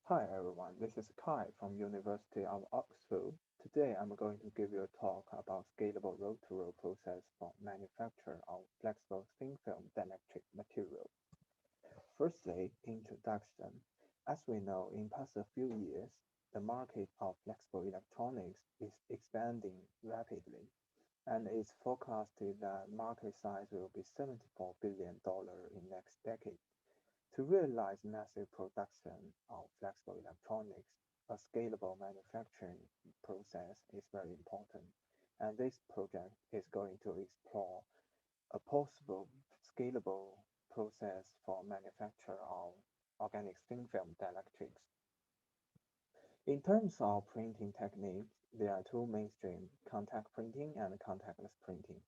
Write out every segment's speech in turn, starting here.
Hi everyone, this is Kai from University of Oxford. Today I'm going to give you a talk about scalable roll-to-roll process for manufacture of flexible thin film dielectric material. Firstly, introduction. As we know, in past few years, the market of flexible electronics is expanding rapidly, and it's forecasted that market size will be $74 billion in next decade. To realize massive production of flexible electronics, a scalable manufacturing process is very important, and this project is going to explore a possible scalable process for manufacture of organic thin film dielectrics. In terms of printing techniques, there are two mainstream, contact printing and contactless printing.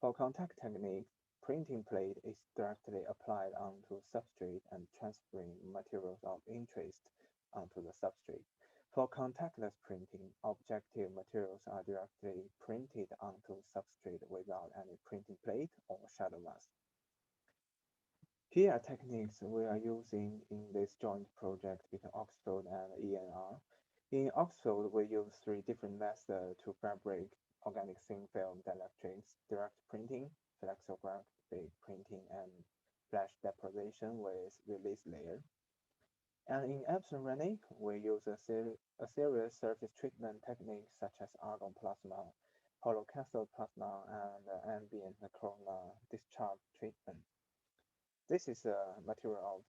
For contact techniques, printing plate is directly applied onto substrate and transferring materials of interest onto the substrate. For contactless printing, objective materials are directly printed onto substrate without any printing plate or shadow mask. Here are techniques we are using in this joint project between Oxford and ENR. In Oxford, we use three different methods to fabricate organic thin film dielectrics: direct printing, flexographic printing, and flash deposition with release layer. And in Epson Rennick, we use a series surface treatment techniques such as argon plasma, hollow cathode plasma, and ambient corona discharge treatment. This is a material of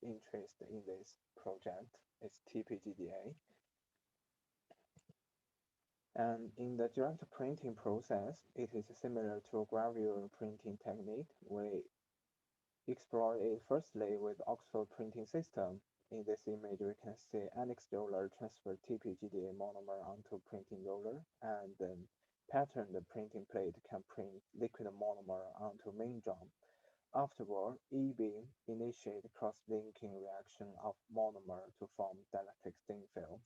interest in this project. It's TPGDA. And in the direct printing process, it is similar to gravure printing technique. We explore it firstly with Oxford printing system. In this image, we can see Annex roller transfer TPGDA monomer onto printing roller, and then pattern the printing plate can print liquid monomer onto main drum. Afterward, E-beam initiate cross-linking reaction of monomer to form dielectric thin film.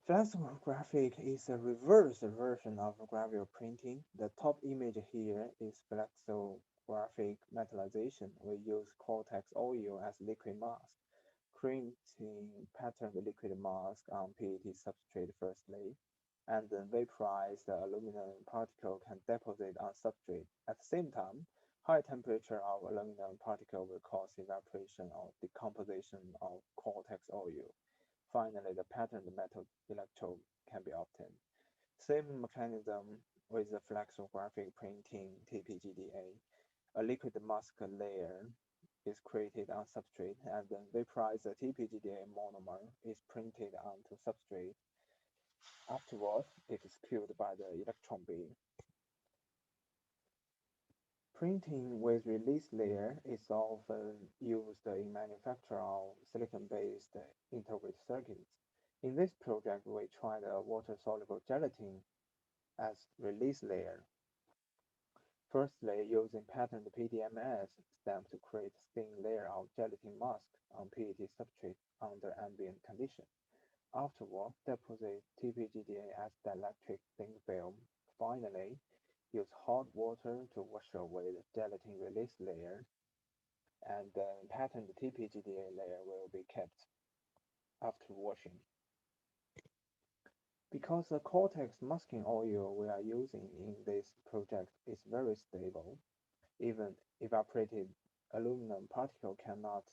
Flexographic is a reverse version of gravure printing. The top image here is flexographic metallization. We use Cortex oil as liquid mask. Printing patterned liquid mask on PET substrate firstly, and then vaporize the aluminum particle can deposit on substrate. At the same time, high temperature of aluminum particle will cause evaporation or decomposition of Cortex oil. Finally, the patterned metal electrode can be obtained. Same mechanism with the flexographic printing TPGDA. A liquid mask layer is created on substrate, and then vaporized TPGDA monomer is printed onto substrate. Afterwards, it is killed by the electron beam. Printing with release layer is often used in manufacture of silicon-based integrated circuits. In this project, we tried a water-soluble gelatin as release layer. Firstly, using patterned PDMS stamp to create thin layer of gelatin mask on PET substrate under ambient condition. Afterward, deposit TPGDA as dielectric thin film. Finally, use hot water to wash away the gelatin release layer, and then patterned TPGDA layer will be kept after washing. Because the Cortex masking oil we are using in this project is very stable, even evaporated aluminum particle cannot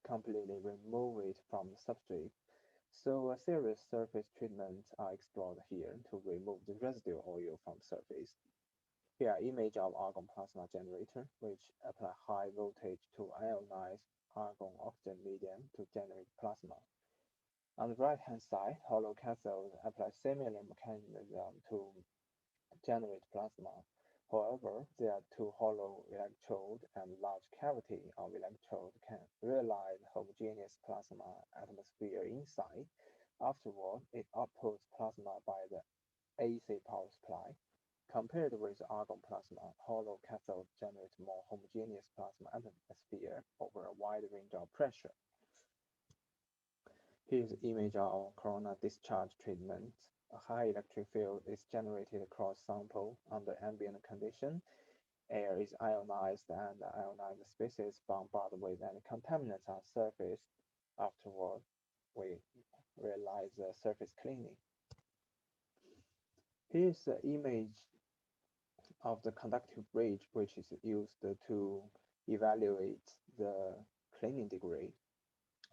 completely remove it from the substrate, so a series surface treatments are explored here to remove the residue oil from surface. Here are image of argon plasma generator, which apply high voltage to ionize argon oxygen medium to generate plasma. On the right-hand side, hollow cathode apply similar mechanism to generate plasma. However, there are two hollow electrode and large cavity of electrode can realize homogeneous plasma atmosphere inside. Afterward, it outputs plasma by the AC power supply. Compared with argon plasma, hollow cathode generates more homogeneous plasma atmosphere over a wide range of pressure. Here's an image of corona discharge treatment. A high electric field is generated across sample under ambient condition. Air is ionized and the ionized species bombarded with any contaminants on surface. Afterward, we realize surface cleaning. Here's the image of the conductive bridge, which is used to evaluate the cleaning degree.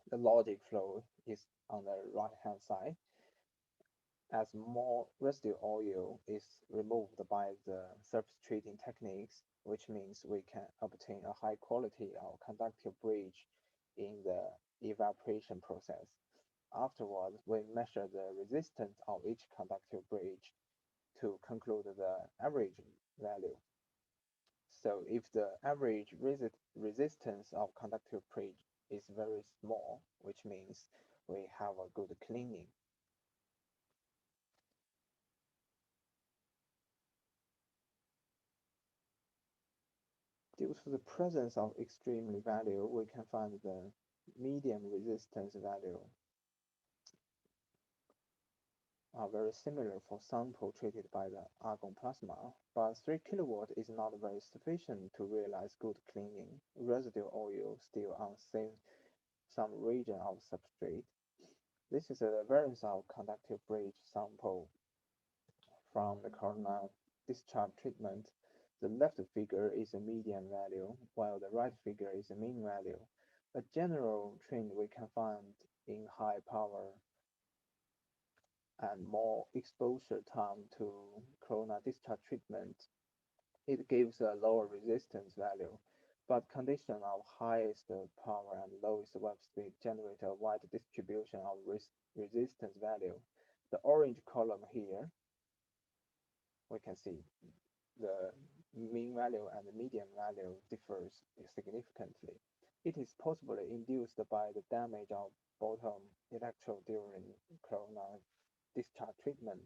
The logic flow is on the right-hand side. As more residue oil is removed by the surface treating techniques, which means we can obtain a high quality of conductive bridge in the evaporation process. Afterwards, we measure the resistance of each conductive bridge to conclude the average value. So if the average resistance of conductive bridge is very small, which means we have a good cleaning. Due to the presence of extreme value, we can find the medium resistance value are very similar for sample treated by the argon plasma, but 3 kilowatt is not very sufficient to realize good cleaning. Residue oil still on some region of substrate. This is a variance of conductive bridge sample from the corona discharge treatment. The left figure is a median value, while the right figure is a mean value. A general trend we can find in high power and more exposure time to corona discharge treatment, it gives a lower resistance value, but condition of highest power and lowest web speed generate a wide distribution of resistance value. The orange column here, we can see the mean value and the median value differs significantly. It is possibly induced by the damage of bottom electrode during corona discharge treatment.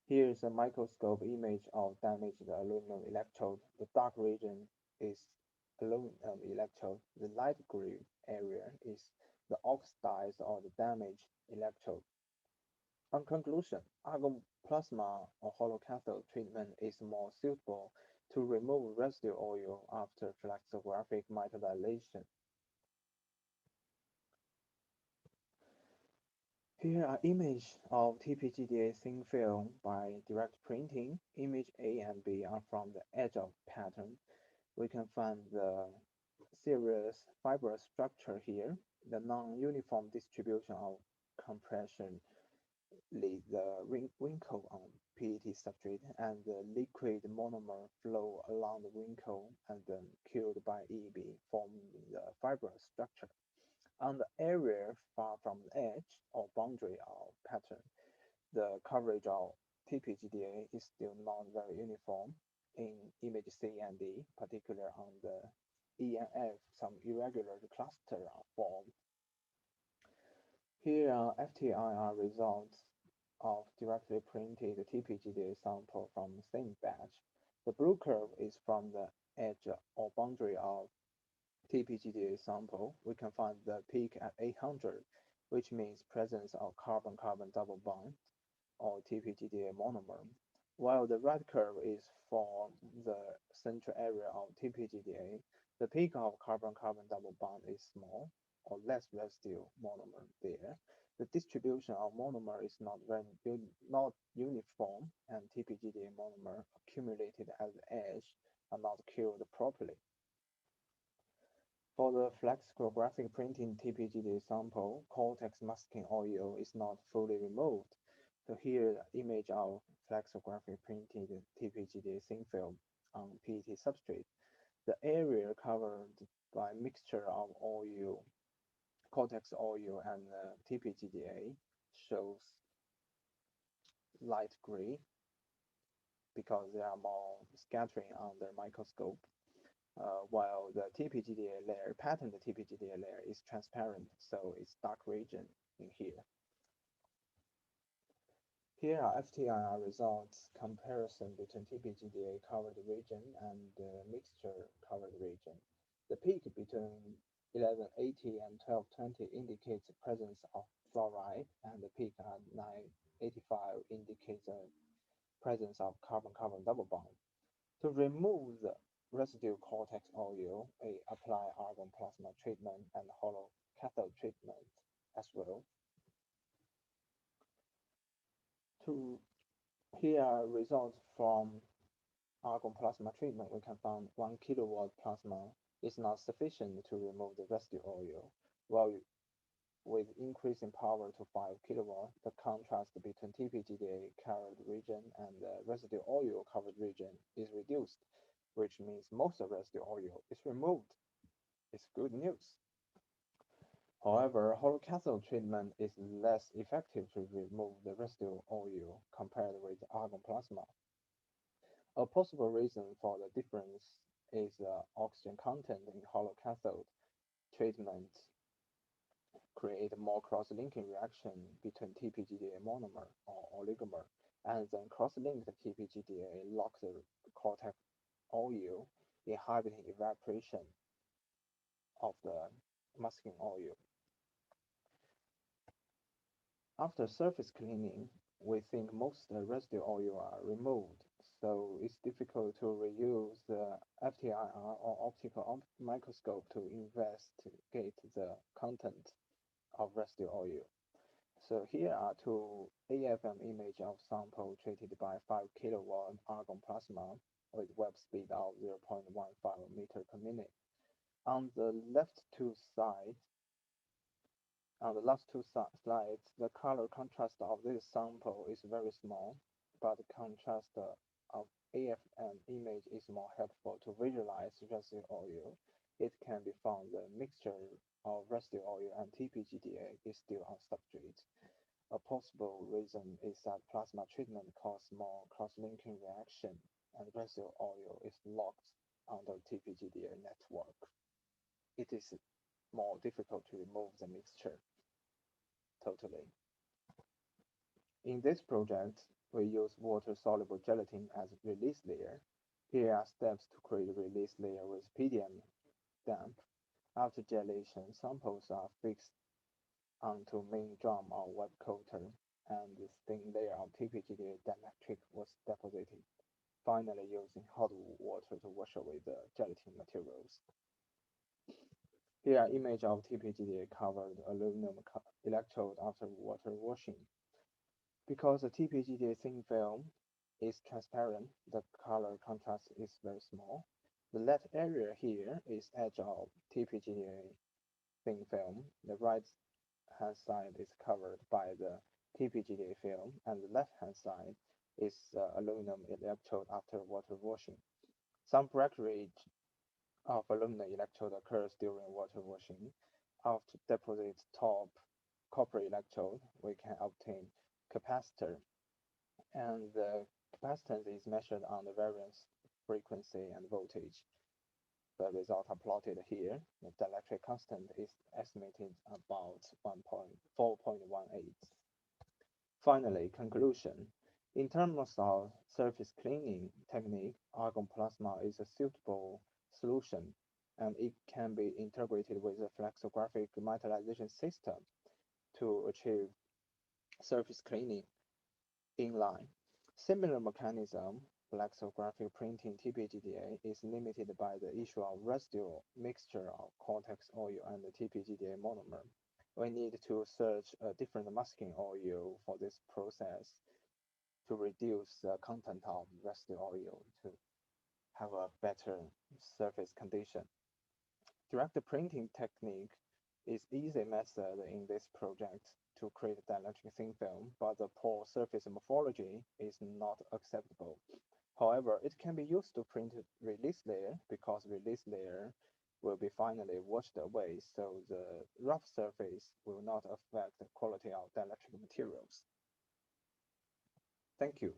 Here is a microscope image of damaged aluminum electrode. The dark region is aluminum electrode. The light gray area is the oxidized or the damaged electrode. On conclusion, argon plasma or hollow cathode treatment is more suitable to remove residue oil after flexographic metallization. Here are images of TPGDA thin film by direct printing. Image A and B are from the edge of pattern. We can find the serious fibrous structure here, the non-uniform distribution of compression lead the wrinkle on PET substrate, and the liquid monomer flow along the wrinkle and then cured by EB, forming the fibrous structure. On the area far from the edge or boundary of pattern, the coverage of TPGDA is still not very uniform. In image C and D, particularly on the E and F, some irregular clusters are formed. Here are FTIR results of directly printed TPGDA sample from the same batch. The blue curve is from the edge or boundary of TPGDA sample. We can find the peak at 800, which means presence of carbon-carbon double bond or TPGDA monomer, while the red curve is for the central area of TPGDA. The peak of carbon-carbon double bond is small or less residue monomer there. The distribution of monomer is not uniform, and TPGDA monomer accumulated at the edge are not cured properly. For the flexographic printing TPGDA sample, cortex masking oil is not fully removed. So here, image of flexographic printed TPGDA thin film on PET substrate. The area covered by mixture of oil, cortex oil, and TPGDA shows light gray because there are more scattering under microscope, while the TPGDA layer, patterned TPGDA layer is transparent, so it's dark region in here. Here are FTIR results comparison between TPGDA covered region and mixture covered region. The peak between 1180 and 1220 indicates the presence of fluoride, and the peak at 985 indicates the presence of carbon-carbon double bond. To remove the residue cortex oil, we apply argon plasma treatment and hollow cathode treatment as well. To here are results from argon plasma treatment. We can find 1 kilowatt plasma is not sufficient to remove the residue oil, while with increasing power to 5 kilowatt, the contrast between TPGDA covered region and the residue oil covered region is reduced, which means most of the residue oil is removed. It's good news. However, hollow cathode treatment is less effective to remove the residue oil compared with argon plasma. A possible reason for the difference is the oxygen content in hollow cathode treatment create more cross-linking reaction between TPGDA monomer or oligomer, and then cross-linked TPGDA locks the cortex oil, inhibiting evaporation of the masking oil. After surface cleaning, we think most residue oil are removed, so it's difficult to reuse the FTIR or optical microscope to investigate the content of residue oil. So here are two AFM images of sample treated by 5 kilowatt argon plasma with web speed of 0.15 meter per minute. On the left two sides, on the last two slides, the color contrast of this sample is very small, but the contrast of AFM image is more helpful to visualize residue oil. It can be found the mixture of residue oil and TPGDA is still on substrate. A possible reason is that plasma treatment causes more cross-linking reaction, and residue oil is locked under TPGDA network. It is more difficult to remove the mixture totally. In this project, we use water-soluble gelatin as release layer. Here are steps to create a release layer with PDM damp. After gelation, samples are fixed onto main drum or web coater, and the thin layer of TPGDA dielectric was deposited, finally using hot water to wash away the gelatin materials. Here are image of TPGDA covered aluminum electrode after water washing. Because the TPGDA thin film is transparent, the color contrast is very small. The lead area here is edge of TPGDA thin film. The right hand side is covered by the TPGDA film, and the left hand side is aluminum electrode after water washing. Some breakage of aluminum electrode occurs during water washing. After deposit top copper electrode, we can obtain capacitor, and the capacitance is measured on the variance frequency and voltage. The results are plotted here. The dielectric constant is estimated about 4.18. Finally, conclusion. In terms of surface cleaning technique, argon plasma is a suitable solution, and it can be integrated with a flexographic metallization system to achieve surface cleaning inline. Similar mechanism, flexographic printing TPGDA is limited by the issue of residual mixture of cortex oil and the TPGDA monomer. We need to search a different masking oil for this process to reduce the content of residue oil to have a better surface condition. Direct printing technique is easy method in this project to create dielectric thin film, but the poor surface morphology is not acceptable. However, it can be used to print release layer because release layer will be finally washed away, so the rough surface will not affect the quality of dielectric materials. Thank you.